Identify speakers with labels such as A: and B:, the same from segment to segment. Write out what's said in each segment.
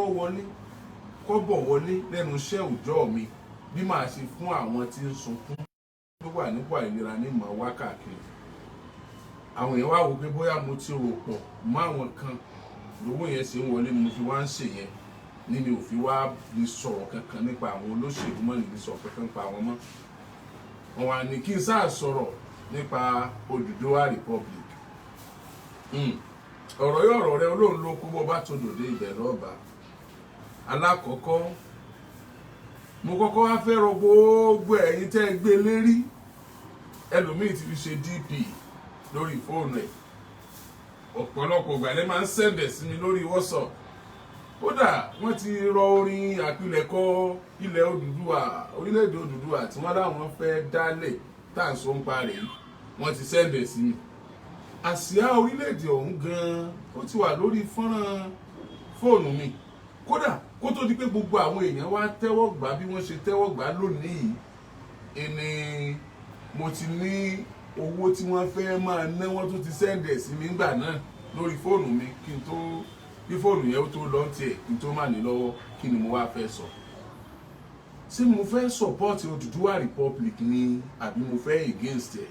A: kọ́wọ́ wọlé kọ́bọ̀ wọlé lẹ́nu iṣẹ́ òòjọ́ mi bí màá ṣe fún àwọn tí ń sunkún tó wà nípò àìlera ní mọ̀ wá káàkiri. Àwọn èèyàn wá wò pé bóyá mo ti rò pọ̀ mọ́ àwọn kan lówó yẹn ṣe ń wọlé ni mo fi wá ń ṣe yẹn ní mi ò fi wá ní sọ̀rọ̀ kankan nípa àwọn olóṣèlú mọ́ ní sọ̀rọ̀ kankan nípa àwọn mọ́. Wọ́n wá ní kí n sáà sọ̀rọ̀ nípa Odùduwà Republic. Ọ̀rọ̀ yóò ọ̀rọ̀ rẹ Ọlọ́run ló kó bọ́ bá tó dòde ibẹ̀ lọ́ba. Alákọ̀ọ́kọ́ mo kọ́kọ́ wá fẹ́ rọ gbogbo ẹ̀yin tẹ́ gbé lérí ẹlòmíì ti fi ṣe DP lórí fóònù ẹ̀. Ọ̀pọ̀lọpọ̀ ìgbà lẹ máa ń sẹ́ndẹ̀ sí mi lórí WhatsApp. Kódà wọ́n ti rọ orin àpilẹ̀kọ ilẹ̀ Odùduwà orílẹ̀-èdè Odùduwà tí wọ́n láwọn fẹ́ dálẹ̀ tá à ń sọ ń parẹ́ wọ́n ti sẹ́ndẹ̀ sí mi. Àsíá orílẹ̀-èdè ọ̀hún gan-an ó ti wà lórí fọ́nrán fóònù mi. Kódà kó tó di pé gbogbo àwọn èèyàn wá tẹ́wọ́ gbà bí wọ́n ṣe tẹ́wọ́ gbà lónìí ẹni mo ti ní owó tí wọ́n fẹ́ máa ná wọ́n tó ti sẹ́ndẹ̀ sí mi nígbà náà lórí fóònù mi kí n tó bí fóònù yẹn ó tó lọ tiẹ̀ kí n tó má ní lọ́wọ́ kí ni mo wá fẹ́ sọ. Ṣé mo fẹ́ support Odùduwà Republic ni àbí mo fẹ́ against ẹ̀?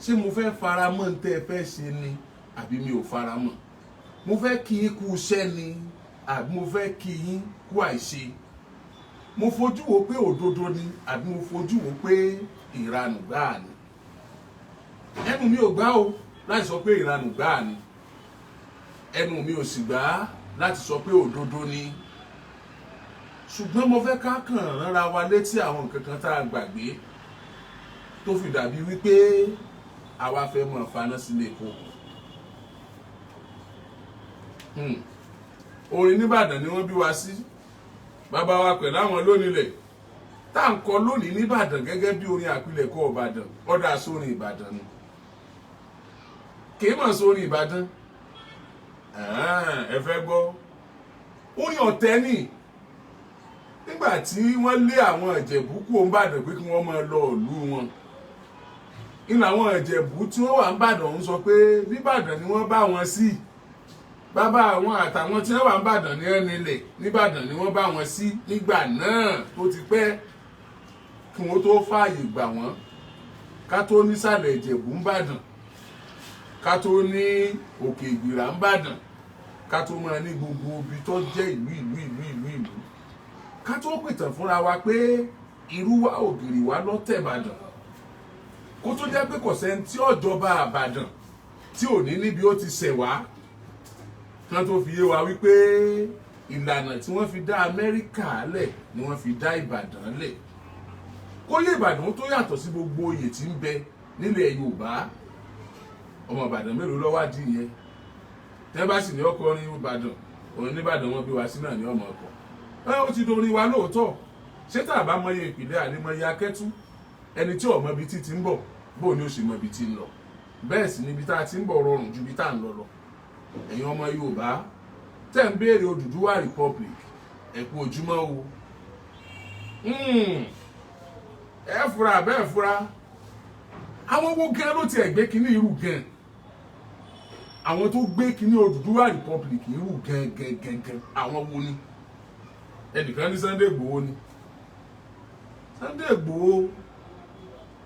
A: Ṣé mo fẹ́ faramọ́ ntẹ́ ẹ fẹ́ ṣe ni àbí mi ò faramọ́? Mo fẹ́ kí yín kú iṣẹ́ ni àbí mo fẹ́ kí yín kú àìṣe? Mo fojú wo pé òdodo ni àbí mo fojú wo pé ìranù gbáà ni? Ẹnu mi ò gbà o láti sọ pé ìranù gbáà ni, ẹnu mi ò sì gbà láti sọ pé òdodo ni. Ṣùgbọ́n mo fẹ́ ká kàn ránra wa létí àwọn nǹkan kan tá a gbàgbé tó fi dàbí wípé àwa fẹ́ mọ̀ faná sílé epo. Orin nìbàdàn ni wọ́n bí wa sí, bàbá wa pẹ̀lú àwọn lónìlẹ̀ tá à ń kọ lónìí nìbàdàn gẹ́gẹ́ bí orin àpilẹ̀kọ Ìbàdàn ọ̀dà sórin Ìbàdàn ni kì í mọ̀ sórin Ìbàdàn. Ẹ fẹ́ gbọ́ orin ọ̀tẹ̀ ni nígbà tí wọ́n lé àwọn Ìjẹ̀bú kúrò Ìbàdàn pé kí wọ́n máa lọ ìlú wọn. Ìlú àwọn Ìjẹ̀bú tí wọ́n wà Ìbàdàn ń sọ pé nìbàdàn ni wọ́n bá wọn sí. Bàbá àwọn àtàwọn tí wọ́n wà Ìbàdàn ní ẹnilẹ̀ nìbàdàn ni wọ́n bá wọn sí nígbà náà tó ti pẹ́ kí wọ́n tó fààyè gbà wọ́n ká tó nísàlẹ̀ Ìjẹ̀bú Ìbàdàn ká tó ní Òkè Ìgbìrà Ìbàdàn ká tó máa ní gbogbo ibi tó jẹ́ ìlú ká tó pìtàn fúnra wa pé irú wa ògiri wa lọ́tẹ̀ Ìbàdàn kó tó jẹ́ pé kò sẹ́ni tí ọ̀jọba Ìbàdàn tí ò ní níbi ó ti ṣẹ̀ wá kán tó fi yé wa wípé ìlànà tí wọ́n fi dá Amẹ́ríkà lẹ̀ ni wọ́n fi dá Ìbàdàn lẹ̀. Kó yé Ìbàdàn tó yàtọ̀ sí gbogbo oyè tí ń bẹ nílẹ̀ Yorùbá. Ọmọ Ìbàdàn mélòó ló wá di yẹn? Tẹ́ bá sì ní ọkọ orin Ìbàdàn òun nìbàdàn wọn bí wa sí náà ní ọmọ ọkọ. Ó ti dorin wa lóòótọ́. Ṣé tá a bá mọye ìpìlẹ̀ àlemọye akẹ́tù ẹni tí ò mọ ibi tí ti ń bọ̀ bó ni ó sì mọ ibi tí ń lọ. Bẹ́ẹ̀ sì ni ibi tá a ti ń bọ̀ rọrùn ju ibi tá a ń lọ. Ẹ̀yin ọmọ Yorùbá tẹ́ ń béèrè Odùduwà Republic ẹ kú ojúmọ́ o. Ẹ fura bẹ́ẹ̀ fura àwọn wo gan ló ti ẹ̀gbẹ́ kíní irú gan àwọn tó gbé kíní Odùduwà Republic irú gan àwọn wo ni? Ẹnìkan ní Sunday Igboho ni. Sunday Igboho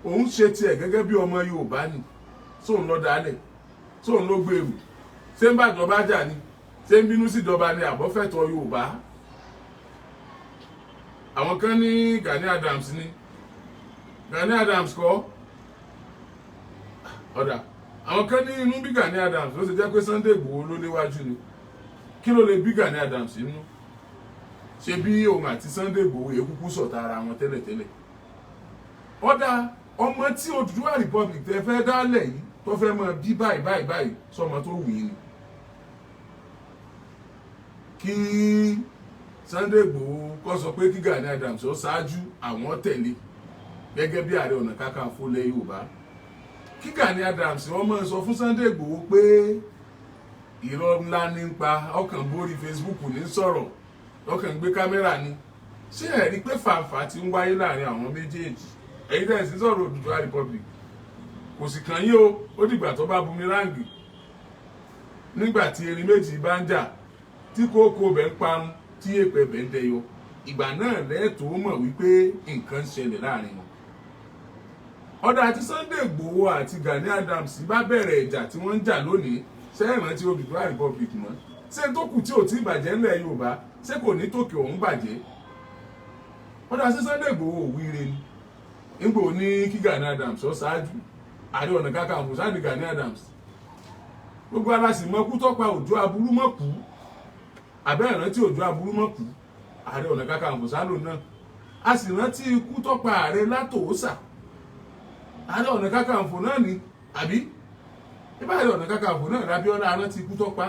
A: òun ṣe tiẹ̀ gẹ́gẹ́ bí ọmọ Yorùbá ni sóun lọ dálẹ̀ sóun ló gbèrú ṣé ń bá jọba jà ni ṣé ń bínú sí ìjọba ni àbọ̀fẹ́tọ̀ Yorùbá. Àwọn kan ní Gani Adams ni Gani Adams kọ́ ọ̀dà àwọn kan ní inú bí Gani Adams ló ṣe jẹ́ pé Sunday Igboho ló léwájú ni kí ló lè bí Gani Adams nínú? Ṣé bí òun àti Sunday Igboho èkúkú sọ̀tà ara wọn tẹ́lẹ̀tẹ́lẹ̀? Ọ̀dà ọmọ tí Odùduwà Republic tẹ fẹ́ dálẹ̀ yìí tó fẹ́ mọ bí báyìí sọmọ tó wù yín ni. Kí Sunday Igboho kó sọ pé kí Gani Adams ó ṣáájú àwọn tẹ̀lé gẹ́gẹ́ bí Ààrẹ Ọ̀nà Kakanfò lẹ̀ Yorùbá. Kí Gani Adams wọ́n máa sọ fún Sunday Igboho pé irọ́ ńlá ní ń pa ọkàn borí Facebook ní sọ̀rọ̀ ọkàn gbé kámẹ́rà ni. Ṣé ẹ rí pé fàǹfà ti ń wáyé láàrin àwọn méjèèjì? Ẹ̀yin tẹ́ ẹ̀ sì sọ̀rọ̀ Odùduwà Republic kò sì kàn yín o ó dìgbà tó bá bumirangi nígbà tí erin méjì bá ń jà tí kókó bẹ̀ ń parun tí èpè bẹ̀ ń dẹyọ ìgbà náà lẹ́ẹ̀tọ́ mọ̀ wípé nǹkan ń ṣẹlẹ̀ láàrin wọn. ọ̀dà àti Sunday Igboho àti Gani Adams bá bẹ̀rẹ̀ ìjà tí wọ́n ń jà lónìí sẹ́yìn tí Odùduwà Republic mọ́ ṣé tó kù tí ò tí bàjẹ́ ńlẹ̀ Yorùbá ṣé kò ní tòkè ọ̀hún bàjẹ́. ọ̀dà àti Sunday Igboho òwúire ni nígbò ní kí Gani Adams ọ ṣáájú Ààrẹ Ọ̀nà Kakanfò sáà ní Gani Adams gbogbo aláṣì mọ kú tọ́pa Òjó aburú mọ́ kú àbẹ́ ìrántí Òjó aburú mọ́ kú Ààrẹ Ọ̀nà Kakanfò sálò náà a sì rántí ikú tọ́pa Ààrẹ Látòósà Ààrẹ Ọ̀nà Kakanfò náà ni àbí ibà Ààrẹ Ọ̀nà Kakanfò náà Abíọ́lá rántí ikú tọ́pa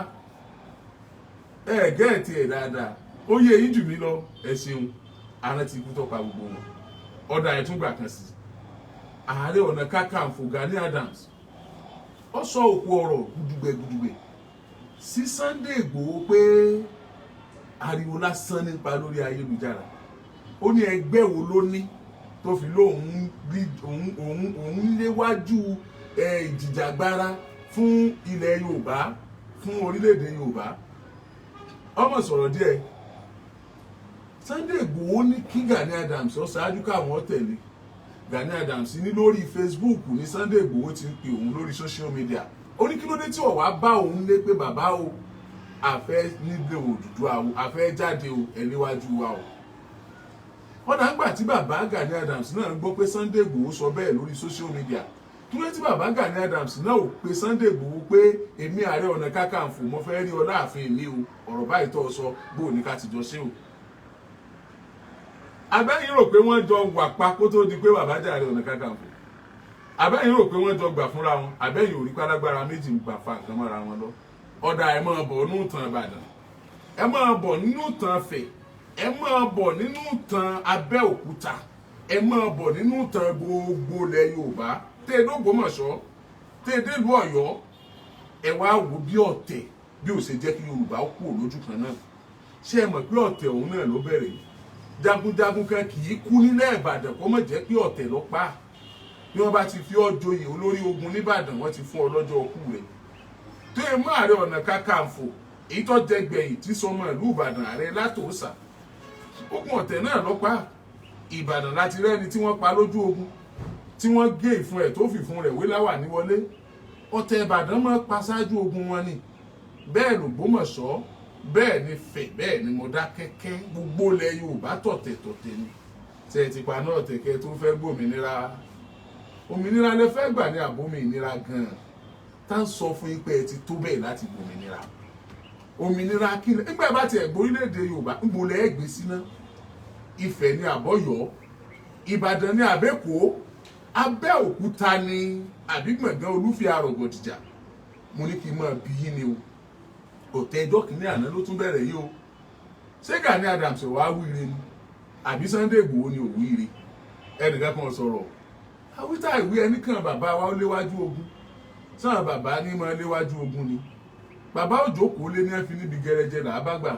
A: gẹ́ẹ̀tì ẹ̀ dáadáa ó yẹ yín jù mí lọ ẹ ṣeun rántí ikú tọ́pa gbogbo wọn ọ̀dà ẹ̀túngbà kan sí Ààrẹ Ọ̀nà Kakanfò Gani Adams ó sọ òkú ọ̀rọ̀ gudugbẹ sí Sunday Igboho pé ariwo lásán nípa lórí ayélujára ó ní ẹgbẹ́ wo ló ní tó fi lóun léwájú ìjìjàgbara fún ilẹ̀ Yorùbá fún orílẹ̀-èdè Yorùbá ọmọ sọ̀rọ̀ díẹ̀ Sunday Igboho ní kí Gani Adams ó ṣáájú káwọn tẹ̀lé Gani Adams ní lórí Facebook ní Sunday Igboho ti ń pè òun lórí social media ó ní kí ló dé tí ó wá bá òun lé pé bàbá o àfẹ́ nílé Odùduwà o àfẹ́ jáde o ẹníwájú wa o. wọ́n dà ń gbà tí bàbá Gani Adams náà gbọ́ pé Sunday Igboho sọ bẹ́ẹ̀ lórí social media kí ló dé tí bàbá Gani Adams náà ò pe Sunday Igboho pé èmi Ààrẹ Ọ̀nà Kakanfò mo fẹ́ rí ọ láàfin mi o ọ̀rọ̀ báyìí tó sọ bó ní ká ti jọ ṣe o. abẹ́yìn rò pé wọ́n jọ wà pa kó tó di pé bàbá jẹ́ Ààrẹ Ọ̀nà Kakanfò abẹ́yìn rò pé wọ́n jọ gbà fúnra wọn abẹ́yìn ò rí pálágbára méjì ń gbà fa nǹkan mọ́ra wọn lọ. ọ̀dà ẹ máa bọ̀ nínú ìtàn Ìbàdàn ẹ máa bọ̀ nínú ìtàn Ifẹ̀ ẹ máa bọ̀ nínú ìtàn Abẹ́òkúta ẹ máa bọ̀ nínú ìtàn gbogbo ilẹ̀ Yorùbá tẹ́ ẹ dógbómọ̀ṣọ́ tẹ́ ẹ délùú Ọ̀yọ́ ẹ wá wò bí ọ̀tẹ̀ bí ó ṣe jẹ́ kí Yorùbá kú lójú kan náà ṣé ẹ mọ̀ pé ọ̀tẹ̀ òun náà ló bẹ̀rẹ̀ jagunjagun kan kì í kú nílẹ̀ Ìbàdàn kó má jẹ́ pé ọ̀tẹ̀ ló pa bí wọ́n bá ti fi ọ́ joyè olórí ogun nìbàdàn wọ́n ti fún ọ lọ́jọ́ ọkú rẹ̀ tó yẹ mọ́ Ààrẹ Ọ̀nà Kakanfò èyí tó jẹ gbẹ̀yìn tí sọmọ ìlú Ìbàdàn Ààrẹ Látòósà ogun ọ̀tẹ̀ náà ló pa Ìbàdàn láti rẹ́ni tí wọ́n pa lójú ogun tí wọ́n gé ìfun ẹ̀ tó fìfun rẹ̀ wé láwà ní wọlé ọ̀tẹ̀ Ìbàdàn máa pa ṣáájú ogun wọn ni bẹ́ẹ̀ l'Ògbómọ̀ṣọ́ bẹ́ẹ̀ ni Ifẹ̀ bẹ́ẹ̀ ni Mọdákẹ́kẹ́ gbogbo ilẹ̀ Yorùbá tọ̀tẹ̀ ni tẹ̀ ti pa náà tẹ̀kẹ́ tó fẹ́ gbòmìnira òmìnira lẹ fẹ́ gbà ní àbómìnira gan-an tá ń sọ fún yín pé ẹ ti tó bẹ́ẹ̀ láti gbòmìnira òmìnira kílẹ̀ nígbà bá ti ẹ̀gbọ́n orílẹ̀-èdè Yorùbá ń bolẹ̀ ẹ̀gbẹ́ síná Ifẹ̀ ní àbọ̀yọ́ Ìbàdàn ní àbẹ́kọ́ Abẹ́òkúta ní àbígbọ̀ngàn Olúfì àrògọ̀dìjà mo ní kí n máa bí yín ni o òtẹ́ ẹjọ́ kìíní àná ló tún bẹ̀rẹ̀ yìí o ṣé Gani Adams wàá wíire ni àbí Sunday Igboho ni òwúire ẹnìkan kan sọ̀rọ̀ àwítà ìwé ẹni kan bàbá wa ó léwájú ogun sáà bàbá ní máa léwájú ogun ni bàbá òjò kò lé ní ẹ fi níbi gẹrẹjẹ là á bá gbà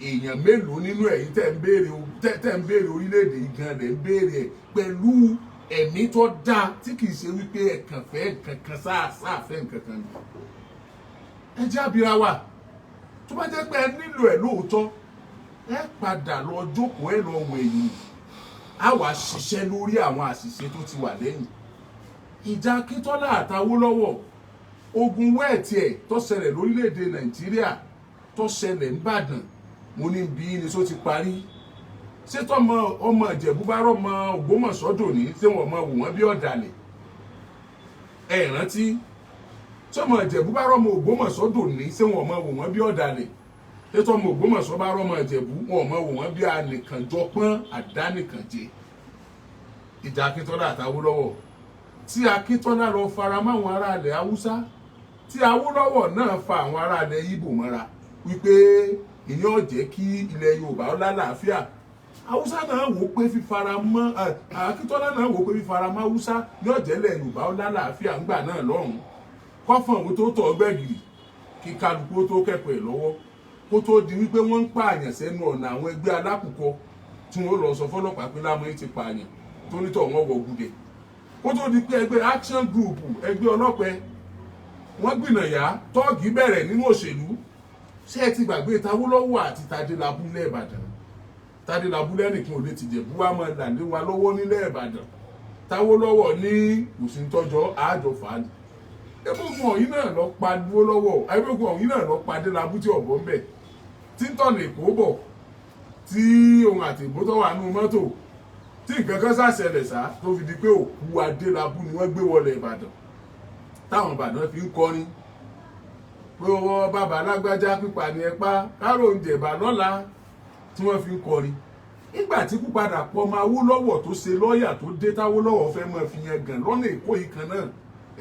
A: èèyàn mélòó nínú ẹ̀yin tẹ́ ń béèrè orílẹ̀-èdè gan lẹ̀ ń béèrè ẹ̀ pẹ̀lú ẹ̀mí tó dáa tí kì í ṣe wípé ẹ̀kàn fẹ́ kankan sáàfẹ́ nkankan ni ẹ jẹ́ abira wa tó bá jẹ́ pé ẹ nílò ẹ̀ lóòótọ́ ẹ padà lọ jókòó ẹ lọ wọ ẹ̀yìn a wá ṣiṣẹ́ lórí àwọn àṣìṣe tó ti wà lẹ́yìn ìjà Akíntọ́lá àtAwólọ́wọ̀ ogun wẹ́ẹ̀tì ẹ̀ tó ṣẹlẹ̀ lórílẹ̀‐èdè Nàìjíríà tó ṣẹlẹ̀ ńbàdàn mo ní bí ní tó ti parí ṣé tọmọ ọmọ Ìjẹ̀bú bá rọmọ Ògbómọ̀ṣọ́ dòní ṣé wọn mọ wò wọ́n bí ọ̀dàlẹ̀ ẹ rántí tọmọ Ìjẹ̀bú bá rọmọ Ògbómọ̀ṣọ́ dòní ṣé wọn mọ wò wọ́n bí ọ̀dàlẹ̀ ṣé tọmọ Ògbómọ̀ṣọ́ bá rọmọ Ìjẹ̀bú wọn mọ wò wọ́n bí anìkànjọpọ́n àdánìkànjẹ ìjà Akíntọ́lá àtAwólọ́wọ̀ tí Akíntọ́lá lọ fara máwọn ará ilẹ̀ Haúsá tí Awólọ́wọ̀ náà fa àwọn ará ilẹ̀ Ìgbò mọ́ra wípé ìyẹn ò jẹ́ kí ilẹ̀ Yorùbá ó lálàáfíà Haúsá náà wò pé fífara mọ́ Akíntọ́lá náà wò pé fífara mọ́ Haúsá yóò jẹ́ ilẹ̀ Yorùbá ó lálàáfíà ńgbà náà lọ́hùn kọ́fọ̀n òun tó tọ̀ gbẹ̀gìrì kí kálukú tó kẹ́kọ̀ọ́ ẹ̀ lọ́wọ́ kó tó di wípé wọ́n ń pààyàn sẹ́nu ọ̀nà àwọn ẹgbẹ́ alákùkọ tí wọ́n lọ sọ fọ́lọ́pàá pé Lámọ̀yìn ti pààyàn tó nítọ̀ wọ́n wọ gùdẹ̀ kó tó di pé ẹgbẹ́ action group ẹgbẹ́ ọlọ́pẹ wọ́n gbìnàyà tọ́ọ̀gì bẹ̀rẹ̀ nínú òṣèlú ṣé ẹ ti gbàgbé Awólọ́wọ̀ àti Tádélabú nílẹ̀ Ìbàdàn? Tádélabú lẹ́nìkan ò lè ti Jẹ̀bú wá máa dà lé wa lọ́wọ́ nílẹ̀ Ìbàdàn. Awólọ́wọ̀ ní kòsíntọ́jọ́ àjọfà ni. Ẹgbẹ́gun ọ̀yìn náà lọ pa Awólọ́wọ̀, ẹgbẹ́gun ọ̀yìn náà lọ pa Adélabú tí ọ̀bọ̀ ń bẹ̀. Tí ń tọ̀nà Èkó bọ̀, tí òun àti ìbò tó wà nínú mọ́tò, tí nǹkan kan ṣàṣẹlẹ̀ sá tó fi di pé òkú Adélabú ni wọ́n gbé wọlé Ìbàdàn. Táwọn Ìbàdàn fi ń kọrin pé ọwọ́ bàbá lágbájá pípa ni ẹ pa, kárò oúnjẹ ìbà lọ́la, tí wọ́n fi ń kọrin. Nígbà tí kú padà pọ̀ ọmọ Awólọ́wọ̀ tó ṣe lọ́ọ̀yà tó dé táwólọ́wọ̀ fẹ́ mọ́ fi yẹn gàn lọ́nà Èkó yìí kan náà,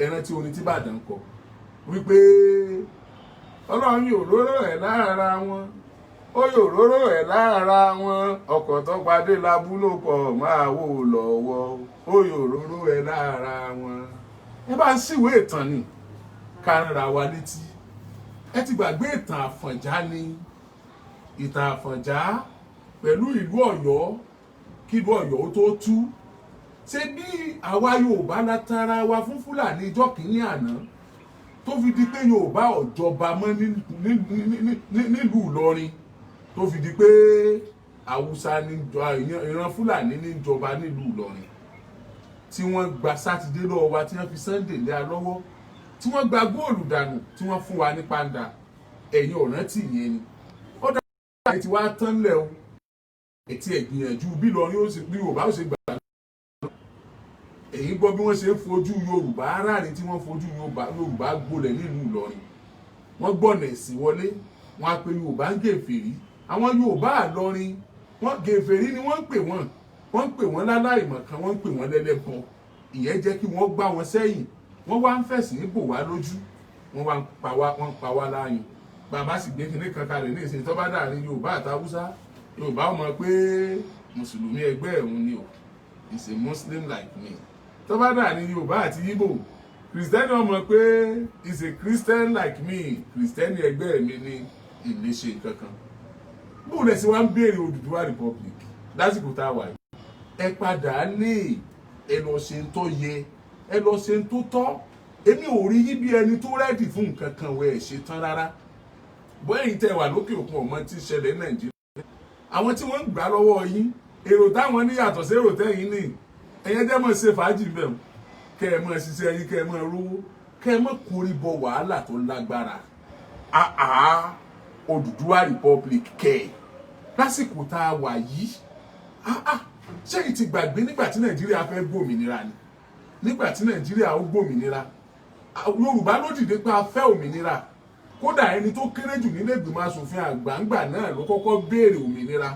A: ẹran tí orin tí Ìbàdàn kọ wípé Ọlọ́run yóò róró ẹ̀ lára wọn, ó yóò róró ẹ̀ lára wọn, ọkọ̀ tó padé Labú ló pọ̀ máa wò lọ́wọ́, ó yóò róró ẹ̀ lára wọn. Ẹ bá ń síwèé ìtàn ni ká ń ra wa létí. Ẹ ti gbàgbé ìtàn Àfọ̀njá ni, ìtàn Àfọ̀njá pẹ̀lú ìlú Ọ̀yọ́ kí ìlú Ọ̀yọ́ tó tú. Ṣé bí àwa Yorùbá látara wa fún Fúlàní ìjọ kìíní àná tó fi di pé Yorùbá ọ̀jọba mọ́ nílùú Ìlọrin, tó fi di pé Haúsá ní ìran Fúlàní ní ìjọba nílùú Ìlọrin, tí wọ́n gba Sátidé lọ́wọ́ wa, tí wọ́n fi Sunday lé a lọ́wọ́, tí wọ́n gba góòlù dànù, tí wọ́n fún wa ní pàǹdà. Ẹ̀yin ò rántí yẹn ni. Ó dáa tí wàá tán lẹ̀ o. Ètí ẹ̀gbìyànjú bí Yorùbá ó ṣe gbà. Èyí gbọ́ bí wọ́n ṣe ń fojú Yorùbá aráàlú tí wọ́n fojú Yorùbá gbolẹ̀ nílùú Ìlọrin. Wọ́n gbọ́nà ẹ̀sìn wọlé, wọ́n á pe Yorùbá ń gèfèrí. Àwọn Yorùbá Ìlọrin, wọ́n gèfèrí ni wọ́n ń pè wọ́n. Wọ́n ń pè wọ́n láláìmọ̀kan, wọ́n ń pè wọ́n lẹ́lẹ́bọ. Ìyẹn jẹ́ kí wọ́n gbá wọn sẹ́yìn. Wọ́n wá ń fẹ̀sìn bò wá lójú. Wọ́n wá ń pa wá láyùn. Bàbá sì gbé kinní kan kalẹ̀ ní ìsìn tó bá dàrin Yorùbá àti Haúsá. Yorùbá mọ̀ pé Mùsùlùmí ẹgbẹ́ ẹ̀hún ni o. He's a Muslim like me. Tó bá dà ní Yorùbá àti Ìgbò, Kristẹni mọ̀ pé he's a Christian like me. Kristẹni ẹgbẹ́ mi ní ìléṣe kankan. Bó lẹ sí wá ń béèrè Odùduwà Republic lásìkò tá a wà yìí. Ẹ padà lé, ẹ lọ ṣe ń tó yẹ, ẹ lọ ṣe ń tó tọ́. Èmi ò rí yín bí ẹni tó rẹ́dì fún nǹkan kan wẹ̀ ṣe tán rárá. Bọ́ ẹ̀yin tẹ́ wà lókè òkun ọmọ tí ń ṣẹlẹ̀ ní Nàìjíríà. Àwọn tí wọ́n ń gbà lọ́wọ́ yín, èrò táwọn ní yàtọ̀ sí èrò tẹ́yìn ní. Ẹ̀yin jẹ́ mọ̀ ṣe fàájì bẹ̀ mọ́. Kẹ́ ẹ mọ̀ ṣiṣẹ́ yín, kẹ́ ẹ mọ̀ rówó, kẹ́ ẹ mọ̀ kórí bọ wàhálà tó lágbára. Odùduwà Republic kẹ́ lásìkò tá a wà yìí. Ṣé èyí ti gbàgbé nígbà tí Nàìjíríà fẹ́ gbòmìnira ni? Nígbà tí Nàìjíríà ó gbòmìnira, Yorùbá ló dìde pé a fẹ́ òmìnira. Kódà ẹni tó kéré jù nílé ìgbìmọ̀ aṣòfin àgbàǹgbà náà ló kọ́kọ́ béèrè òmìnira.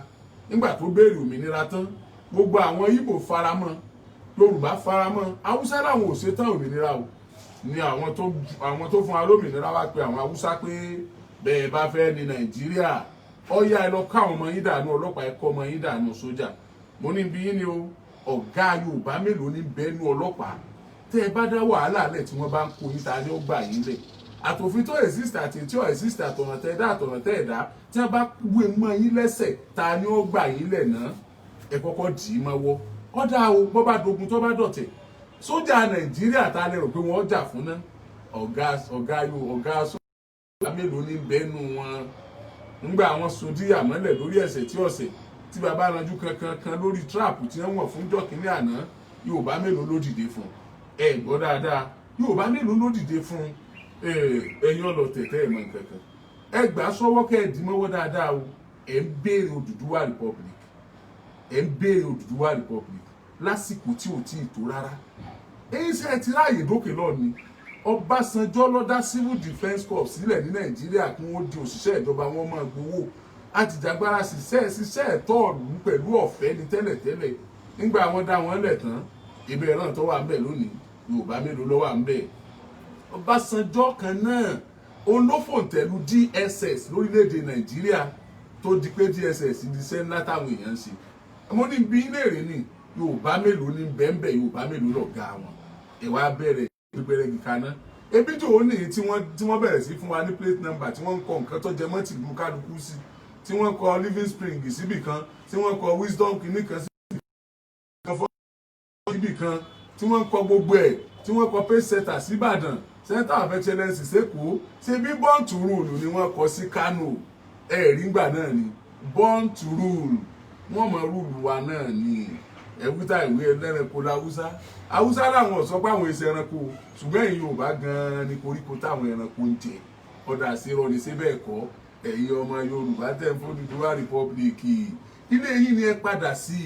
A: Nígbà tó béèrè òmìnira tán, gbogbo àwọn Ìgbò faramọ́, Yorùbá faramọ́, Haúsá làwọn ò ṣe tán òmìnira o. Ni àwọn tó fún wa lómìnira wá pé àwọn Haúsá pé bẹ́ẹ̀ bá fẹ́ ní Nàìjíríà, ọ̀yá ẹ lọ ká àwọn ọmọ yín dànù ọlọ́pàá, ẹ kó ọmọ yín dànù sójà. Mo ní bí yín ni o, ọ̀gá Yorùbá mélòó ní bẹ́ẹ̀nu ọlọ́pàá? Tẹ́ ẹ bá dá wàhálà lẹ̀ tí wọ́n bá ń kó yín, ta ni ó gbà yín lẹ̀? Àtòfin tó exist àti tí ó exist, àtọ̀nà tẹ́ dá tí wọ́n bá wé mọ́ yín lẹ́sẹ̀, ta ni ó gbà yín lẹ̀ náà? Ẹ kọ́kọ́ dì í mọ́wọ́. Ọ̀dà o, bọ́ bá dogun tó bá dọ̀tẹ̀. Sójà Nàìjíríà ta lè rò pé wọ́n jà fún náà? Ọ̀gá sójà mélòó ní bẹ́ẹ̀nu wọn? Nígbà àwọn sodíyà mọ́lẹ̀ lórí ẹ̀sẹ̀ tí ọ̀sẹ̀ tí bàbá ranjú kankan lórí trap tí wọ́n wọ̀ fún jọ́kìnní àná, Yorùbá mélòó ló dìde fún? Ẹ gbọ́ dáadáa, Yorùbá mélòó ló dìde fún? Ẹ̀yin ọlọ́tẹ̀ tẹ́ ẹ̀ mọ̀ nǹkankan. Ẹ gbà sọ́wọ́ kẹ́ ẹ dì mọ́wọ́ dáadáa o. Ẹ ń béèrè Odùduwà Republic. Ẹ ń béèrè Odùduwà Republic lásìkò tí ò tí ì tó rárá. Èyí ṣe ẹ ti ráàyè dókè lọ ni. Ọbásanjọ́ ló dá Civil Defence Corps sílẹ̀ ní Nàìjíríà kí wọ́n di òṣìṣẹ́ ìjọba wọn máa gbowó. Àtìjàgbara ṣiṣẹ́ ẹ̀tọ́ ìlú pẹ̀lú ọ̀fẹ́ ní tẹ́lẹ̀tẹ́lẹ̀. Nígbà wọ́n dá wọn lẹ̀ tán, ìbẹ̀rẹ̀ náà tó wà ń bẹ̀ lónìí, Yorùbá mélòó ló wà ń bẹ̀? Ọbásanjọ́ kan náà òun ló fòǹtẹ̀lù DSS lórílẹ̀‐èdè Nàìjíríà tó di pé DSS di iṣẹ́ ńlá táwọn èèyàn ń ṣe. Mo ní bí léèrè ni Yorùbá mélòó ní bẹ́ẹ̀nbẹ́, Yorùbá mélòó lọ̀gá wọn? Ẹ wá bẹ̀rẹ̀ gbẹgbẹrẹ gìkaná. Ebi tó ó nìyí tí wọ́n bẹ̀rẹ̀ sí fún wa ní plate number, tí wọ́n ń kọ nǹkan tó jẹ mọ́ tìlú kálukú sí, tí wọ́n kọ Living Spring síbì kan, tí wọ́n kọ Wisdom kìíní kan síbì kan, tí wọ́n kọ gbogbo ẹ̀, tí wọ́n kọ Pace Setter síbàdàn, center of excellence sẹ́kọ̀ọ́ ṣe bí born to rule ni wọ́n kọ sí Kano ẹ̀rí ńgbà náà ni born to rule wọ́n mọ rúùlù wa náà ni ẹ̀wúta ìwé ẹlẹ́ranko láwùsá Haúsá làwọn sọ pé àwọn èsì ẹranko ṣùgbọ́n ẹ̀yin Yorùbá gan-an ni koríko táwọn ẹranko ń jẹ ọ̀dà sí irọ́ ni síbẹ̀ kọ́ ẹ̀yin ọmọ Yorùbá tẹ̀ ń f'Odùduwà republic ilé yìí ni ẹ padà sí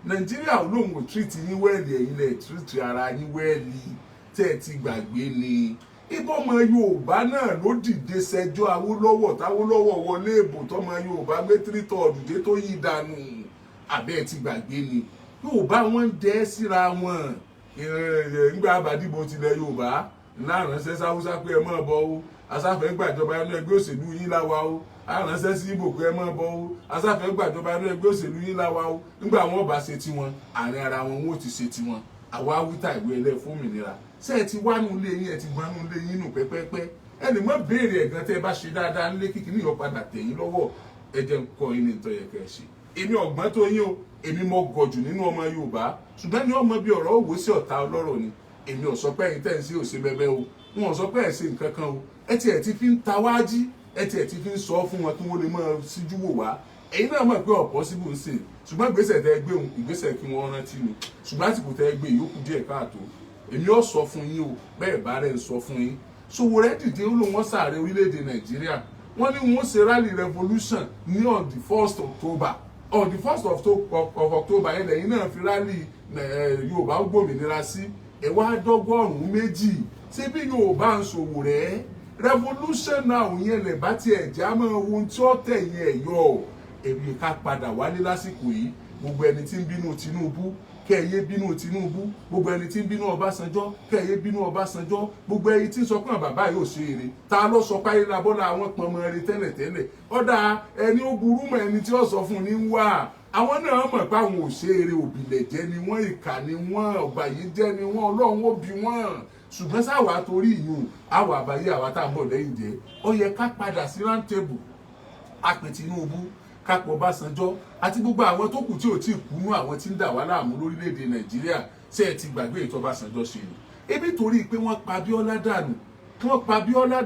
A: Nàìjíríà olóhùn ò tírìtì yín wẹ́ẹ̀lì ẹ̀yin lẹ̀ tírìtì ara yín wẹ́ẹ̀lì tẹ́ ẹ ti gbàgbé ni ibò ọmọ Yorùbá náà ló dìde ṣẹjọ́ Awólọ́wọ̀ táwólọ́wọ̀ wọlé ìbò tọmọ Yorùbá gbé 3/3 dé tó yí dànù àbẹ́ ẹ ti gbàgbé ni Yorùbá wọn ń dẹ́ síra wọn nígbà àbádìbò tilẹ̀ Yorùbá láàránṣẹ́ sáwúsá pé ẹ máa bọ̀ o asáfẹ́ gbàjọba inú ẹgbẹ́ òṣèlú yín láwa o àránṣẹ́ sí Ìgbò pé ẹ máa bọ̀ o asáfẹ́ gbàjọba inú ẹgbẹ́ òṣèlú yín láwa o nígbà wọn bá ṣe tiwọn àárín ara wọn wọn ò ti ṣe tiwọn àwa wíta ìwé ẹlẹ́ fún òmìnira ṣé ẹ ti wá nù ilé yín ẹ ti gbọ́n nù ilé yín nù pẹ́pẹ́pẹ́ ẹ lè má béèrè ẹ̀gán tẹ́ ẹ bá ṣe dáadáa nílé kíkì ní ìyọpadà tẹ̀yìn lọ́wọ́ ẹ jẹ́ ń kọ́ yín ní ìtọ́ yẹ kẹ́ ẹ ṣe èmi ọ̀gbọ́n tó yín o èmi mọ gọ̀jù nínú ọmọ Yorùbá ṣùgbọ́n ní ọmọ bíi ọ̀rọ̀ òwò sí ọ̀tá ọlọ́rọ̀ ni èmi ò sọ pé ẹ̀yin tẹ́ ń sí òsè bẹ́bẹ́ o wọn ò sọ pé ẹ̀ ṣe nǹkan kan o ẹ tiẹ̀ ti fi ń ta wájí ẹ tiẹ̀ ti fi ń sọ fún wọn kí wọ́n lè máa síjú wò wá ẹ̀yin náà mọ̀ pé ọ̀pọ̀ síbò ń sè ṣùgbọ́n ìgbésẹ̀ tẹ́ gbé òun ìgbésẹ̀ kí wọ́n rántí ni ṣùgbọ́n àsìkò tẹ́ gbé ìyókù díẹ̀ káàtó èmi ò sọ fún yín o bẹ́ẹ̀ bá rẹ̀ ń sọ fún yín Sowore dìde ó lò wọ́n sàárẹ̀ orílẹ̀-èdè Nàìjíríà wọ́n ní wọ́n ṣe rally revolution ní on the 1st October on the 1st of October yẹn lẹ́yìn náà fi rally Yorùbá gbòmìnira sí ẹ̀wá dọ́gọ́rùn-ún méjì ṣé bí Yorùbá ń Sowore revolution náà yẹn lè bá tiẹ̀ já mọ́ ohun tí ó tẹ̀yìn ẹ̀ yọ èmi ká padà wálé lásìkò yìí gbogbo ẹni tí ń bínú Tinubu kẹ́ẹ̀yé bínú Tinubu gbogbo ẹni tí ń bínú Ọbásanjọ́ kẹ́ẹ̀yé bínú Ọbásanjọ́ gbogbo ẹni tí ń sọ pé bàbá yóò ṣe eré ta ló sọ páyé labọ́lá àwọn pọnmọ eré tẹ́lẹ̀tẹ́lẹ̀ ọ̀dà ẹni ó burú mọ́ ẹni tí ó sọ fún ní wá àwọn náà mọ̀ pé àwọn ò ṣe eré òbílẹ̀jẹ́ ni wọ́n ìkà ni wọ́n ọ̀bàyéjẹ́ ni wọ́n Ọlọ́run ó bí wọ́n ṣùgbọ́n sáwà torí ìyún àwọ̀ àbáyé àwa tá à ń bọ̀ lẹ́yìn jẹ́ ó yẹ ká padà sí round table àpè Tinubu kápọ̀ Ọbásanjọ́ àti gbogbo àwọn tó kù tí ò tí ì kúnú àwọn tí ń dà wá láàmú lórílẹ̀‐èdè Nàìjíríà ṣé ẹ ti gbàgbé ètò Ọbásanjọ́ ṣe ni ebi torí pé wọ́n pa Abíọ́lá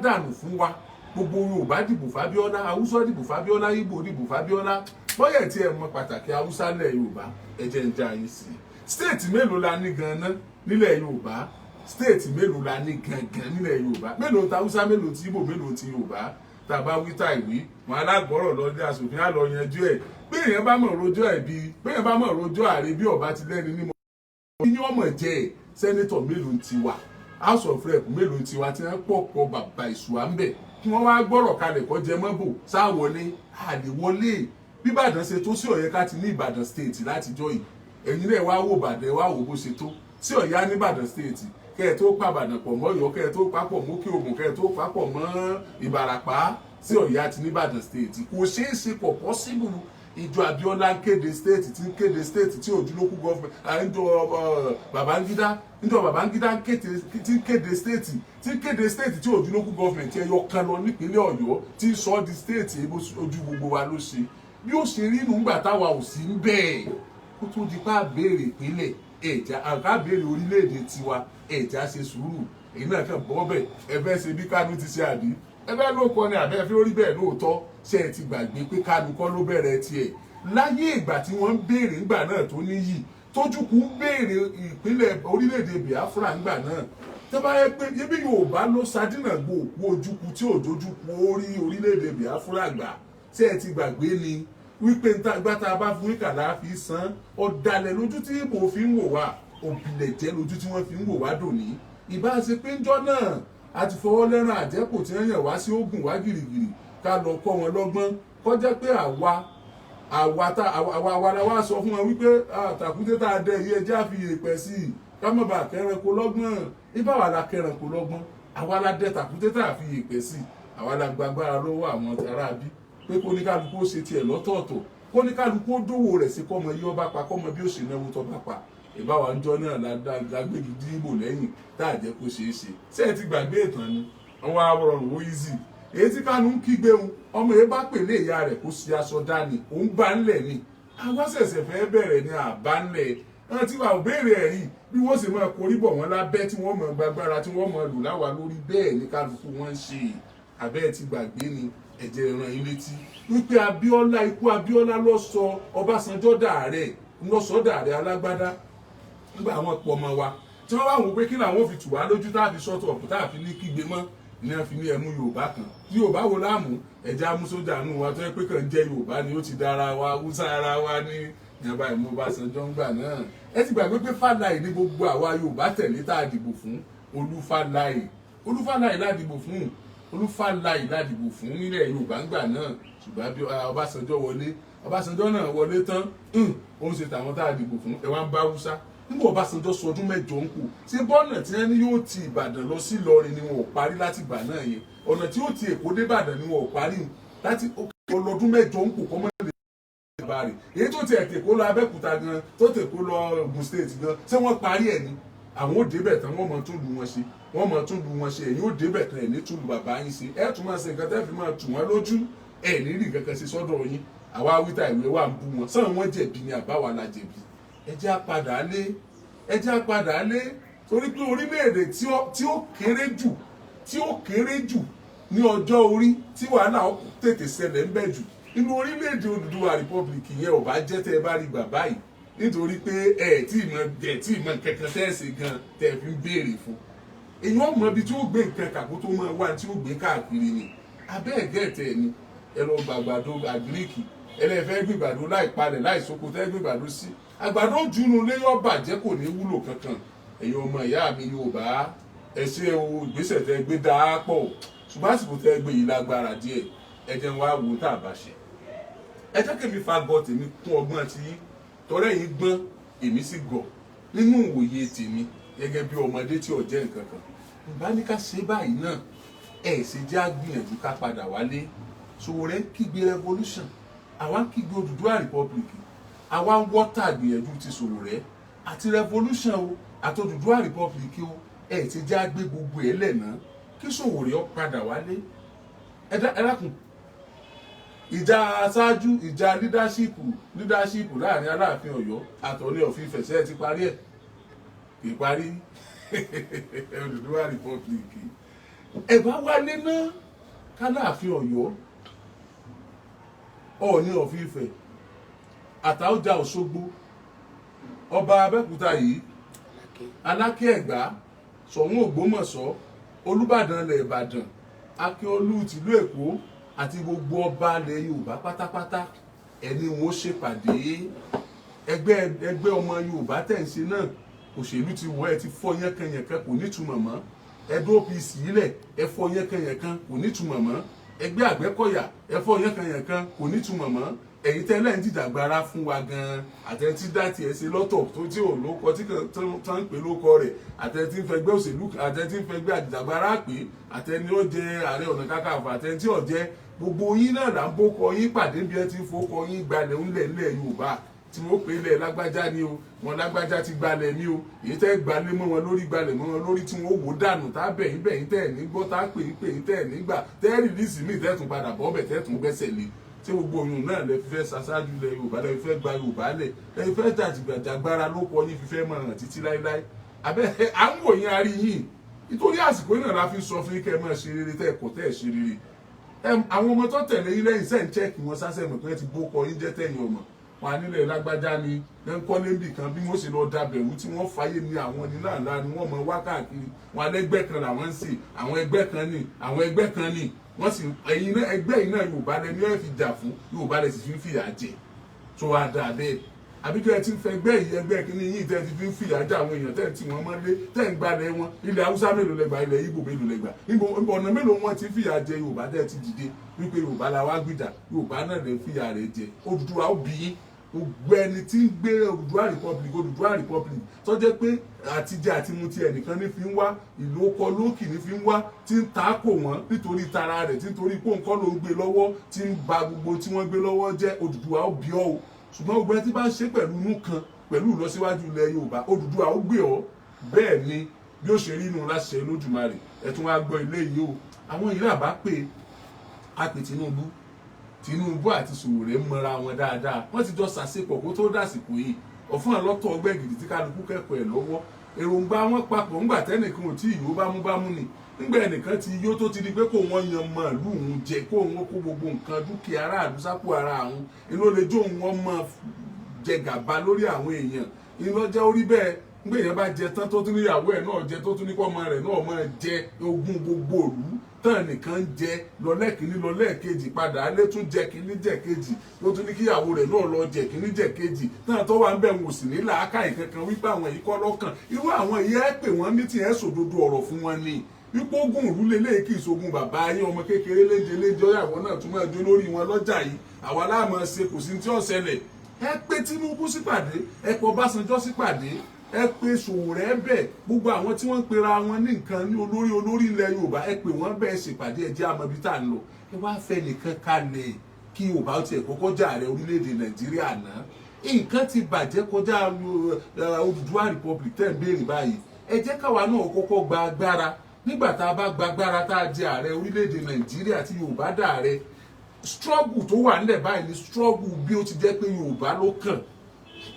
A: dànù fún wa gbogbo Yorùbá dìbò fábíọ́lá Haúsá dìbò fábíọ́lá Ìgbò dìbò fábíọ́lá bóyá tí ẹ mọ pàtàkì Haúsá lẹ̀ Yorùbá ẹ jẹ́ ń já yín sí stéètì mélòó la ní gan-an nílẹ̀ Yorùbá stéètì mélòó la ní gangan nílẹ̀ Yorùbá mélòó ti Haúsá mélòó ti Ìgbò mélòó ti Yorùbá tàbá wíta ìwé wọn alágbọ̀rọ̀ lọ́dẹ aṣòfin á lọ yanjú ẹ̀ bí èèyàn bá mọ̀ rojọ́ ẹ̀ bí èèyàn bá mọ̀ rojọ́ ààrẹ bí ọba ti lẹ́ni ní mọ̀ ní ọmọ jẹ́ sẹ́nẹ́tọ̀ mélòó ti wà house of rep mélòó ti wà tí wọ́n pọ̀ pọ̀ bàbá ìṣùwà ń bẹ̀ kí wọ́n wá gbọ́rọ̀ kalẹ̀ kọ́ jẹ mọ́bò sáwọlé àdèwọlé bí Ìbàdàn ṣe tó sí Ọ̀yẹ́ ká ti ní Ìbàdàn state látijọ́ yìí ẹ̀yin náà wá wò Ìbàdàn wá wò bó ṣe tó sí Ọ̀yẹ́ á ní Ìbàdàn state kẹ́ ẹ tó pàbàdàn pọ̀ mọ́ Ọ̀yọ́ kẹ́ ẹ tó papọ̀ mọ́ Òkè Ògùn kẹ́ ẹ tó papọ̀ mọ́ Ìbàràpá sí Ọ̀yọ́ àti nìbàdàn state kò ṣeé ṣe pọ̀ possible ìjọ Abíọ́lá ń kéde state tí ń kéde state tí ojú local government àìjọ Babangida níjọ Babangida tí ń kéde state tí ojú local government ẹyọ kan lọ nípínlẹ̀ Ọ̀yọ́ tí sọ di state ojú gbogbo wa ló ṣe bí ó ṣe rí nígbà táwa ò sí ń bẹ́ẹ̀ kó tó di pa béèrè ìpínlẹ̀ ẹ̀já àká béèrè orílẹ̀-èdè tiwa ẹ̀já ṣe sùúrù èyí náà kàn bọ́ bẹ́ẹ̀ ẹ fẹ́ ṣe bí Kánú ti ṣe àbí ẹbẹ́ ló kọ́ ni àbẹ́ fi orí bẹ́ẹ̀ lóòótọ́ ṣe ẹ ti gbàgbé pé Kánú kọ́ ló bẹ̀rẹ̀ tiẹ̀ láyé ìgbà tí wọ́n ń béèrè ńgbà náà tó níyì tójúkú ń béèrè ìpínlẹ̀ orílẹ̀-èdè Biafra ńgbà náà tó bá yẹ pé ebi Yorùbá ló sadínà gbò òkú ojúkú tí òjòjúkú orí orílẹ̀-èdè Biafra gbà ṣe ẹ ti gbàgbé ni wípé gbàtà bá fún ìkàlà fi san ọ̀dàlẹ̀ lójú tí Ìgbò fi ń wò wá òbílẹ̀jẹ́ lójú tí wọ́n fi ń wò wá dòní ìbá ṣe pé ńjọ́ náà àti fọwọ́ lẹ́ràn àjẹ́kù tí wọ́n yàn wá sí Ògùn wá gìrìgìrì ká lọ kọ́ wọn lọ́gbọ́n kọjá pé àwa la wá sọ fún wọn wípé tàkúté tá a dẹ iye ẹjẹ́ àfi èèpẹ̀ sí i ká má bàa kẹranko lọ́gbọ́n ibà wà la kẹranko lọ́gbọ́n àwa la dẹ tàkúté tá a fi èèpẹ̀ sí i àwa la gbàgbára lọ́wọ́ àwọn ará bí pé kóníkálukú ó ṣe tiẹ̀ lọ́tọ̀ọ̀tọ̀ kóníkálukú ó dówó rẹ̀ sí kọ́mọ yí ọba pa kọ́mọ bí ó ṣe náwó tọ́ bá pa ìbáwa ń jọ náà lágbègbè dìbò lẹ́yìn tá a jẹ́ kó ṣeé ṣe ṣé ẹ ti gbàgbé ìtàn ni àwọn awọrọ̀rùn ó easy èyí tí Kánú ń kígbe òun ọmọ yẹn bá pèlè ìyá rẹ̀ kó ṣe aṣọ dání òun bá ńlẹ̀ ni àwa ṣẹ̀ṣẹ̀ fẹ́ bẹ̀rẹ̀ ní àbá ńlẹ̀ wọ́n ti wà òbéèrè ẹ̀rí bí wọ́n sì máa korí bọ̀ wọ́n lábẹ́ tí wọ́n máa gbàgbára tí wọ́n máa lò láwa lórí bẹ́ẹ̀ ní kálukú wọ́n ń ṣe abẹ́ ti gbàgbé ni ẹ̀jẹ̀ ràn yín létí wípé Abíọ́lá ikú Abíọ́lá ló sọ Ọbásanjọ́ dàárẹ̀ ló sọ dàárẹ̀ alágbádá nígbà àwọn pọ̀ mọ́ wa tí wọ́n wá wò pé kí làwọn fi tù wá lójú tá a fi sọ́tọ̀ ọ̀pọ̀ tá a fi ní kígbe mọ́ ní a fi ní ẹmú Yorùbá kan tí Yorùbá wo láàmú ẹ̀jẹ̀ amúsójà nù wa tó yẹ pé kàn jẹ́ Yorùbá ni ó ti dára wa Hausa ara wa ní ìyàbá ìmú Ọbásanjọ́ ń gbà náà ẹ ti gbàgbé pé Fáláì ní gbogbo àwa Yorùbá tẹ̀lé tá a dìbò fún Olúfáláì ládìbò fún Olúfáláì ládìbò fún nílẹ̀ Yorùbá ń gbà náà ṣùgbọ́n Ọbásanjọ́ náà wọlé tán ó ń ṣe tàwọn tá a dìbò fún ẹ wá ń bá Hausa nígbà Ọbásanjọ́ sọ ọdún mẹ́jọ ń kù ṣé bọ́ọ̀nà tí wọ́n ní yóò ti Ìbàdàn lọ sí Ìlọrin ni wọn ò parí láti ìgbà náà yẹn ọ̀nà tí yóò ti Èkó dé Ìbàdàn ni wọn ò parí láti ọlọ́dún mẹ́jọ ń kù kọ́mọ́ lè bá rè èyí tó ti ẹ̀kẹ́ kó lọ Abẹ́òkúta gan tó tẹ̀ kó lọ Ògùn state gan ṣé wọ́n parí ẹ̀ ni àwọn ò débẹ̀ tán wọ́n mọ̀ tún lu wọn ṣe ẹ̀yin ò débẹ̀ tán ẹ̀ ní túlù bàbá yín ṣe ẹ̀ tún máa ṣe nǹkan tẹ́ fi máa tù wọ́n lójú ẹ̀ ní rí nǹkan kan ṣe sọ́dọ̀ yín àwa wíta ìwé wà ń bú wọn sọ́run wọn jẹ̀bi ni àbáwa la jẹ̀bi ẹ jẹ́ á padà lé torí pé orílẹ̀-èdè tí ó kéré jù ní ọjọ́ orí tí wàhálà tètè ṣẹlẹ̀ ń bẹ̀ jù inú orílẹ̀-èdè Odùduwà republic yẹn ò bá jẹ́ tẹ́ ẹ bá rí bàbá yìí nítorí pé ẹ tí ìmọ̀ kankan tẹ́ ẹ ṣe gan tẹ́ ẹ fi ń béèrè fún èyàn ọmọ ibi tí ó gbé nǹkan kàkó tó máa wá tí ó gbé káàkiri ni abẹ́ ẹ̀gẹ́ẹ̀tẹ̀ ni ẹ lọ gbàgbàdo àgíríkì ẹlẹ́fẹ́ gbìgbàdo láì palẹ̀ láì sóko tẹ́ gbìgbàdo sí àgbàdo jùnú lé yọ bàjẹ́ kò ní wúlò kankan ẹ̀yin ọmọ ìyá mi Yorùbá ẹ ṣe o ìgbésẹ̀ tẹ́ gbé dáa pọ̀ ṣùgbọ́n àsìkò tẹ́ gbé yìí lágbára díẹ̀ ẹ jẹ́ wá wo tá a bá ṣe ẹ jẹ́ kèmí fa gọ tèmi kún ọgbọ́n tí tọ́rẹ́ yìí gbọ́n èmi sì gọ̀ nínú ìwòye tèmi gẹ́gẹ́ bí ọmọdé tí ò jẹ́ nǹkan kan ìbá ní ká ṣe báyìí náà ẹ ṣe jẹ́ àgbìyànjú ká padà wálé Sowore kígbe revolution àwa ń kígbe Odùduwà republic àwa ń wọ́tà àgbìyànjú ti Sowore àti revolution o àti Odùduwà republic o ẹ ṣe jẹ́ àgbé gbogbo ẹ̀ lẹ́nà kí Sowore ó padà wálé ẹ dákun ìjà aṣáájú ìjà leadership láàrin Aláàfin Ọ̀yọ́ àtọ̀lé of Ifẹ̀ ṣe ti parí ẹ̀ kì í parí Odùduwà republic ẹ bá wálé náà k'Aláàfin Ọ̀yọ́ Ọọ̀ni of Ifẹ̀ Àtaọ́jà Òṣogbo ọba Abẹ́òkúta yìí Aláké Ẹ̀gbá Ṣọ̀ún Ògbómọ̀ṣọ́ Olúbàdàn ilẹ̀ Ìbàdàn Akíolú tìlú Èkó àti gbogbo ọba ilẹ̀ Yorùbá pátápátá ẹni wọn ṣèpàdé ẹgbẹ́ ọmọ Yorùbá tẹ̀ ń ṣe náà òṣèlú ti wọ ẹ ti fọ́ yánkanyànkan kò nítumọ̀ mọ́ ẹdún OPC ilẹ̀ ẹ fọ́ yánkanyànkan kò nítumọ̀ mọ́ ẹgbẹ́ Àgbẹ̀kọ̀yà ẹ fọ́ yánkanyànkan kò nítumọ̀ mọ́ ẹ̀yin tẹ́lẹ̀ ń dìjàgbara fún wa gan-an àtẹ̀tí dátì ẹ̀ ṣe lọ́tọ̀ tó tí ò lóko tí kan ń pè lóko rẹ̀ àtẹ̀tí ń fẹgbẹ́ òṣèlú àtẹ̀tí ń fẹgbẹ́ àdìjàgbara pé àtẹni ó jẹ Ààrẹ Ọ̀nà Kakanfò àtẹ̀tí ó jẹ gbogbo yín náà là ń bókọ yín pàdé bí ẹ ti ń fọkọ yín gbalẹ̀ ńlẹ̀ Yorùbá tí wọ́n pè lẹ̀ lágbájá ni o wọn lágbájá ti gbalẹ̀ ni o èyí tẹ́ gbalẹ̀ mọ́ wọn lórí gbalẹ̀ mọ́ wọn lórí tí wọ́n wò dànù tá bẹ̀yìn tẹ́ ní gbọ́ tá pè yín tẹ́ nígbà tẹ́ rìlíìsì míì tẹ́ tún padà bọ́ bẹ̀ tẹ́ tún gbẹ́sẹ̀ lé tí gbogbo oyún náà lẹ fẹ́ ṣaṣáájú lẹ Yorùbá lẹ fẹ́ gba Yorùbá lẹ̀ lẹ fẹ́ jàjàgbara ló kọ yín fífẹ́ mọ̀ ràn títí láíláí abẹ́ à ń wò yín arí yín nítorí àsìkò náà la fi sọ fún yín kẹ́ mọ̀ ṣe rere tẹ́ ẹ̀kọ́ tẹ́ ẹ̀ ṣe rere àwọn ọmọ tó tẹ̀lé yín lẹ́yìn sẹ́ǹ chẹ́ẹ̀kì wọn sásẹ̀ mọ̀ pé ti bó kọ yín jẹ́ tẹ̀yìn ọmọ wọn nílẹ̀ lágbájá ni lẹ́ńkọ́lé bì kan bí wọ́n ṣe lọ dabẹ̀wú tí wọ́n fàyè ní àwọn ní láńlá ni wọ́n mọ wákàkiri wọn alẹ́gbẹ́ kan làwọn ń sè àwọn ẹgbẹ́ kan ní wọ́n sì ẹ̀yin náà ẹgbẹ́ yìí náà Yorùbá lẹ́ni ẹ̀ fi jà fún Yorùbá lẹ́ sì fi ń fìyà jẹ tó wá dà bẹ́ẹ̀ àbíkẹ́ ẹ ti ń fẹ́ ẹgbẹ́ yìí ẹgbẹ́ kìíní yìí tẹ́ ti fi ń fìyà jẹ àwọn èèyàn tẹ́ ti wọ́n mọ́lé tẹ́ ń gbalẹ̀ wọn ilẹ̀ Haúsá mélòó lẹ́gbàá ilẹ̀ Ìgbò mélòó lẹ́gbàá ọ̀nà mélòó wọn ti fìyà jẹ Yorùbá tẹ́ ti dìde wípé Yorùbá la wá gbìjà Yorùbá náà lè fìyà rẹ̀ jẹ Odùduwà ó bí yín gbogbo ẹni tí ń gbé Odùduwà republic tó jẹ́ pé àtijẹ àti mu ti ẹnìkan ní fi ń wá ìlú ọkọ lókì ní fi ń wá tí ń takò wọ́n nítorí tara rẹ̀ tí nítorí pé nǹkan ló ń gbé lọ́wọ́ tí ń ba gbogbo tí wọ́n gbé lọ́wọ́ jẹ́ Odùduwà ó bí ọ́ o ṣùgbọ́n gbogbo ẹni tí bá ń ṣe pẹ̀lú inú kan pẹ̀lú ìlọsíwájú ilẹ̀ Yorùbá Odùduwà ó gbé ọ́ bẹ́ẹ̀ ni bí ó ṣe rí inú láṣẹ Olódùmarè ẹ tún wá gbọ́ ilé yìí o àwọn ìlà bá pè á pè Tinubu àti Sowore mọ́ra wọn dáadáa wọ́n ti jọ ṣàṣepọ̀ kó tó dàsìkò yìí ọ̀fun àlọ́tọ̀ ọgbẹ́ gidi tí kálukú kẹ́kọ̀ọ́ ẹ̀ lọ́wọ́ èròǹgbà wọn papọ̀ ńgbà tẹ́nìkan ò tí ìyó bámúbámú ni nígbà ẹnìkan ti yó tó ti di pé kó wọ́n yan màálù òun jẹ kó wọ́n kó gbogbo nǹkan dúkìá aráàlú sápò ara àwọn inú lè jó wọn mọ jẹ gàba lórí àwọn èèyàn inú jẹ́ orí bẹ́ẹ̀ nígbà èèyàn bá jẹ tán tó tún níyàwó ẹ̀ náà jẹ tó tún ní kọ́ ọmọ rẹ̀ náà máa jẹ ogún gbogbo òlú tán nìkan jẹ lọ́lẹ́kìnní lọ́lẹ́kejì padà alẹ́ tún jẹ kìíní jẹ kejì ló tún ní kíyàwó rẹ̀ náà lọ jẹ kìíní jẹ kejì tán tó wà ń bẹ̀ wò sí ní làákàyè kankan wípé àwọn èyí kọ́ lọ́kàn irú àwọn ìyá ẹ̀ pè wọ́n ní tiẹ̀ sòdodo ọ̀rọ̀ fún wọn ni wípé ogun ìlú lélẹ̀ kì í sogun bàbá yín ọmọ kékeré léje ọyàwó náà tún máa jó lórí wọn lọ́jà yìí àwa láàmú ṣe kò sí tí ó ṣẹlẹ̀ ẹ pé Tinubu sípàdé ẹ pọ̀ Ọbásanjọ́ sípàdé ẹ pé Sowore bẹ́ẹ̀ gbogbo àwọn tí wọ́n ń pera wọn ní nǹkan ní olórí ilẹ̀ Yorùbá ẹ pé wọ́n bẹ́ẹ̀ ṣèpàdé ẹ jẹ́ àmọ́ ibi tá à ń lọ ẹ wá fẹ́ nìkan kalẹ̀ kí Yorùbá tiẹ̀ kọ́kọ́ jà ààrẹ orílẹ̀-èdè Nàìjíríà náà nǹkan ti bàjẹ́ kọjá Odùduwà Republic tẹ́ ń béèrè báyìí ẹ jẹ́ káwa náà kọ́kọ́ gba agbára nígbà tá a bá gba agbára tá a jẹ ààrẹ orílẹ̀-èdè Nàìjíríà tí Yorùbá dà ààrẹ struggle tó wà nílẹ̀ báyìí ni struggle bí ó ti jẹ́ pé Yorùbá ló kàn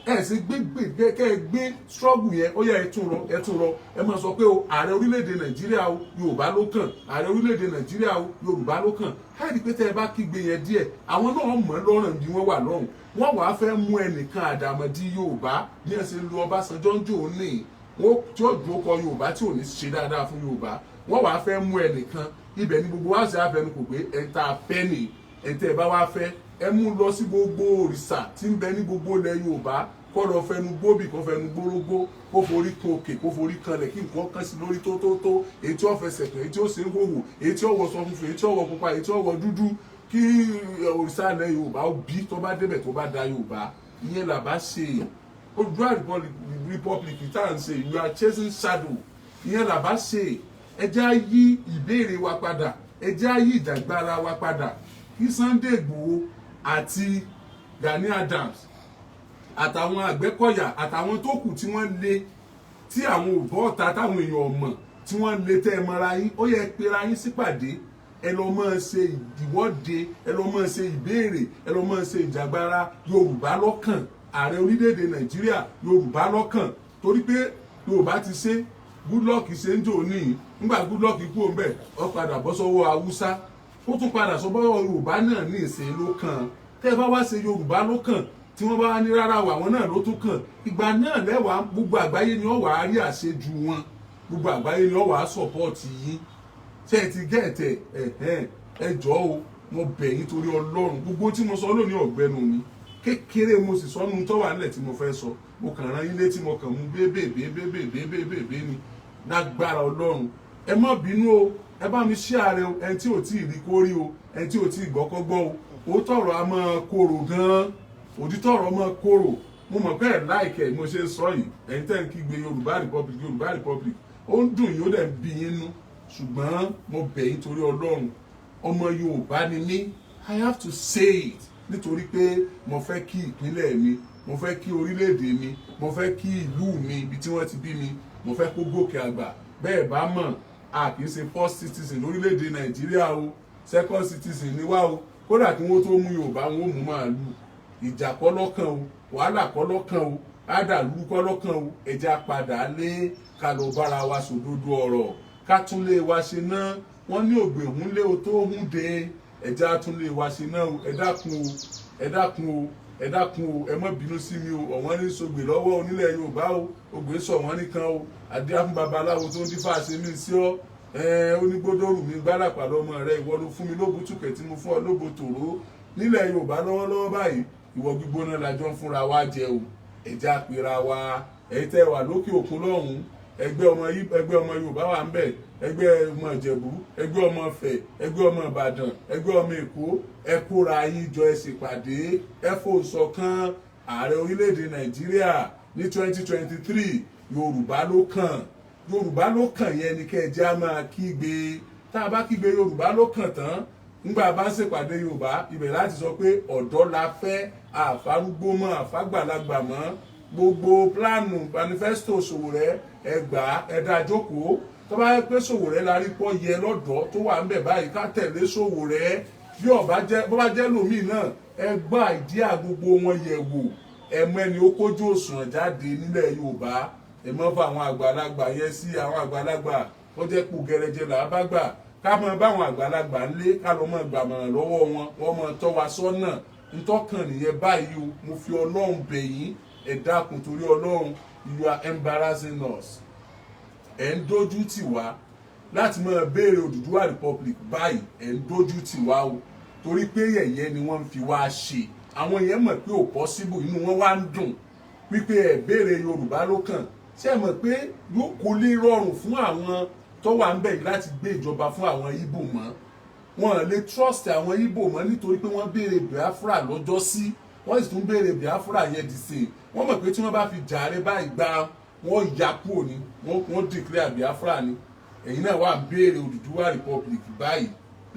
A: ẹ sì gbé struggle yẹn ó yẹ ẹ tún rọ ẹ máa sọ pé o ààrẹ orílẹ̀-èdè Nàìjíríà o Yorùbá ló kàn ààrẹ orílẹ̀-èdè Nàìjíríà o Yorùbá ló kàn káàdì pé tẹ́ ẹ bá kígbe yẹn díẹ̀ àwọn náà mọ̀ lọ́rùn bí wọ́n wà lọ́rùn wọ́n wàá fẹ́ mú ẹnìkan àdàmọ̀dì Yorùbá ní ẹ ṣe lu Ọbásanjọ́ ń jò ní wọ́n tí ó dúró kọ Yorùbá tí ò ní ṣe dáadáa fún Yorùbá wọ́n wàá fẹ́ mú ẹnìkan ibẹ̀ ni gbogbo wa ṣe àfẹnukò pé ẹ̀ta pẹ́ẹ́nì ẹ̀tẹ̀ bá wá fẹ́ ẹ mú lọ sí gbogbo òrìṣà tí ń bẹ ní gbogbo ilẹ̀ Yorùbá kọ́ lọ fẹnu gbóbì kọ́ fẹnu gbórógbó kó forí kan òkè kó forí kanlẹ̀ kí nǹkan kan sí lórí tó èyí tí ó fẹsẹ̀ kan èyí tí ó ṣe ń hòhò èyí tí ó wọ sọ funfun èyí tí ó wọ pupa èyí tí ó wọ dúdú kí òrìṣà ilẹ̀ Yorùbá ó bí tó bá débẹ̀ tó bá da Yorùbá ìyẹn là bá ṣe Odùduwà Republic tá à ń ṣe you are chasing shadow ìyẹn là bá ṣe ẹ jẹ́ á yí ìbéèrè wa padà ẹ jẹ́ á yí ìjàgbára wa padà kí Sunday Igboho àti Gani Adams àtàwọn Àgbẹ̀kọ̀yà àtàwọn tó kù tí wọ́n lé tí àwọn òbọ̀ ọ̀tá táwọn èèyàn mọ̀ tí wọ́n lé tẹ́ ẹ mọ́ra yín ó yẹ pera yín sípàdé ẹ lọ máa ṣe ìwọ́de ẹ lọ máa ṣe ìbéèrè ẹ lọ máa ṣe ìjàgbára Yorùbá lọ́kàn ààrẹ orílẹ̀-èdè Nàìjíríà Yorùbá lọ́kàn torí pé Yorùbá ti ṣe Goodluck ṣe ń jò ní nígbà Goodluck kú òun bẹ̀ ó padà bọ́ sọ́wọ́ Haúsá ó tún padà sọ́wọ́ Yorùbá náà ní ìsìn ló kàn tẹ́ ẹ bá wá ṣe Yorùbá ló kàn tí wọ́n bá ní rárá wà wọ́n náà ló tún kàn ìgbà náà lẹ́wàá gbogbo àgbáyé ni ó wà á rí àṣejù wọn gbogbo àgbáyé ni ó wà á sọ̀pọ̀tì yín ṣé ẹ ti gẹ̀ẹ́tẹ̀ ẹ jọ̀ọ́ o mo bẹ̀ yín torí Ọlọ́run gbogbo tí mo sọ lónìí ọ̀gbẹ́nu mi kékeré mo sì sọ́nu tó wà nílẹ̀ tí mo fẹ́ sọ mo kàn rán yín létí mo kàn mú bébèbébèbèbèbè ni lágbára Ọlọ́run ẹ má bínú o ẹ bá mi share o ẹni tí ò tí ì rí kó rí o ẹni tí ò tí ì gbọ́kọ́ gbọ́ o òótọ́ ọ̀rọ̀ a máa korò gan-an òdítọ́ ọ̀rọ̀ máa korò mo mọ̀ pé ẹ̀ láìkẹ́ mo ṣe ń sọ yìí ẹ̀yin tẹ́ ń kígbe Yorùbá Republic ó ń dùn yín ó dẹ̀ ń bí yín nú ṣùgbọ́n mo bẹ̀ yín torí Ọlọ́run ọmọ Yorùbá ni mí I have to say it nítorí pé mo fẹ́ kí ìpínlẹ̀ mi mo fẹ́ kí orílẹ̀-èdè mi mo fẹ́ kí ìlú mi ibi tí wọ́n ti bí mi mo fẹ́ kó gòkè àgbà bẹ́ẹ̀ bá mọ̀ a kì í ṣe first citizen lórílẹ̀-èdè Nàìjíríà o second citizen ni wá o kódà kí wọ́n tó mú Yorùbá wọn ò mú màálù ìjà kọ́ lọ́kàn o wàhálà kọ́ lọ́kàn o ádàlú kọ́ lọ́kàn o ẹja padà lé ká lọ bára wa sòdodo ọ̀rọ̀ ká tún lé wa ṣe náà wọ́n ní ògbèhún lé o tó hún de ẹja tún lé wa ṣe náà o ẹ dákun o ẹ má bínú sí mi o ọ̀wọ́n ní sọgbè lọ́wọ́ onílẹ̀ Yorùbá o ògbè sọ wọ́n nìkan o adé fún babaláwo tó ń dífá ṣe mí sí ọ onígbódòrú mi gbálàpà lọ́mọ rẹ ìwọ ló fún mi lóbùtùkẹ̀ tí mo fún ọ lóbo tòró nílẹ̀ Yorùbá lọ́wọ́lọ́wọ́ báyìí ìwọ gbígbóná lajọ ń fúnra wa jẹ o ẹja pera wa èyí tẹ́ wà lókè òkun lọ́hùn ẹgbẹ́ ọmọ Yorùbá wà ń bẹ ẹgbẹ́ ọmọ Ìjẹ̀bú ẹgbẹ́ ọmọ Ifẹ̀ ẹgbẹ́ ọmọ Ìbàdàn ẹgbẹ́ ọmọ Èkó ẹ kóra yín jọ ẹ ṣèpàdé ẹ fò ṣọ̀kan ààrẹ orílẹ̀-èdè Nàìjíríà ní 2023 Yorùbá ló kàn yẹn ni kẹjẹ á máa kígbe tá a bá kígbe Yorùbá ló kàn tán nígbà bá ń ṣèpàdé Yorùbá ibẹ̀ láti sọ pé ọ̀dọ́ la fẹ́ àfarúgbó mọ́ àfàgbàlagbà mọ́ gbogbo pílánù manifesto Sowore ẹgbà ẹ̀dá jókòó tó bá yẹ pé Sowore la rí pọ́ yẹ lọ́dọ̀ tó wà ń bẹ̀ báyìí ká tẹ̀lé Sowore bí bó bá jẹ́ lòmíì náà ẹ gbá ìdí àgbogbo wọn yẹ̀ wò ẹmẹ́ni ó kójú òṣùwọ̀n jáde nílẹ̀ Yorùbá ẹ mọ́ fún àwọn àgbàlagbà yẹn sí àwọn àgbàlagbà wọ́n jẹ́ kó gẹrẹjẹ là bá gbà ká mọ báwọn àgbàlagbà ńlé ká lọ mọ gbàmọ̀ràn lọ́wọ́ wọn wọ́n mọ tọ́ wa sọ́nà ntọ́kàn nìyẹn báyìí o mo fi Ọlọ́run bẹ̀ yín ẹ dákun torí Ọlọ́run you are embarrassing us ẹ̀ ń dójú tì wá láti máa béèrè Odùduwà Republic báyìí ẹ̀ ń dójú tì wá o torí pé yẹ̀yẹ́ ni wọ́n ń fi wá ṣe àwọn yẹn mọ̀ pé ò possible inú wọn wá ń dùn wípé ẹ̀ béèrè Yorùbá ló kàn ṣé ẹ mọ̀ pé yóò kó lè rọrùn fún àwọn tó wà ń bẹ̀ yìí láti gbé ìjọba fún àwọn Ìgbò mọ́ wọn lè trust àwọn Ìgbò mọ́ nítorí pé wọ́n béèrè Biafra lọ́jọ́ sí wọ́n sì tún béèrè Biafra yẹn dì sí wọ́n mọ̀ pé tí wọ́n bá fi jàre báyìí gba wọ́n ya kúrò ní wọ́n declare Biafra ni ẹ̀yin náà wà ń béèrè Odùduwà Republic báyìí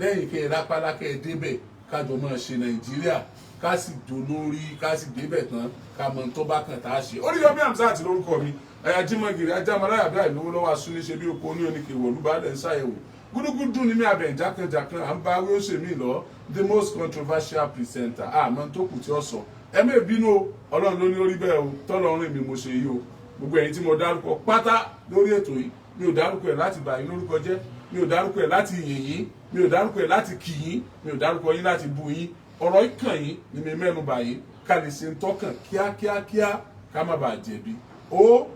A: lẹ́yìn kẹ́ ẹ rápálá kẹ́ ẹ débẹ̀ kájọ máa ṣe Nàìjíríà ká sì dolórí ká sì débẹ̀ tán ká mọ tó bá kàn tá a ṣe. Oríyọmí Hamzat lórúkọ mi Ajímọ̀gìrì ajámaláyà bí àìlówó lọ́wọ́ asúnléṣe bí oko ní oníkèwọ̀ olúbalẹ̀ ń ṣàyẹ̀wò gúdúgúdú ní mi abẹ̀ jákànjákàn à ń bá wí ó ṣe mí lọ the most controversial presenter àmọ́ tó kù tí ó sọ ẹ̀mí ìbínú o Ọlọ́run ló ní orí bẹ́ẹ̀ o tọ́lọ́run mi mo ṣe yìí o gbogbo ẹ̀yin tí mo dárúkọ pátá lórí ètò yìí mi ò dárúkọ ẹ̀ láti bà yín lórúkọ jẹ́ mi ò dárúkọ ẹ̀ láti yìn yín mi ò dárúkọ ẹ̀ láti kì yín mi ò dárúkọ yín láti bú yín ọ̀rọ̀ ìkàn yín ni mi mẹ́nu bà yín ká lè ṣe ń tọ́kàn kíákíákíá ká má bàa jẹ̀bi ó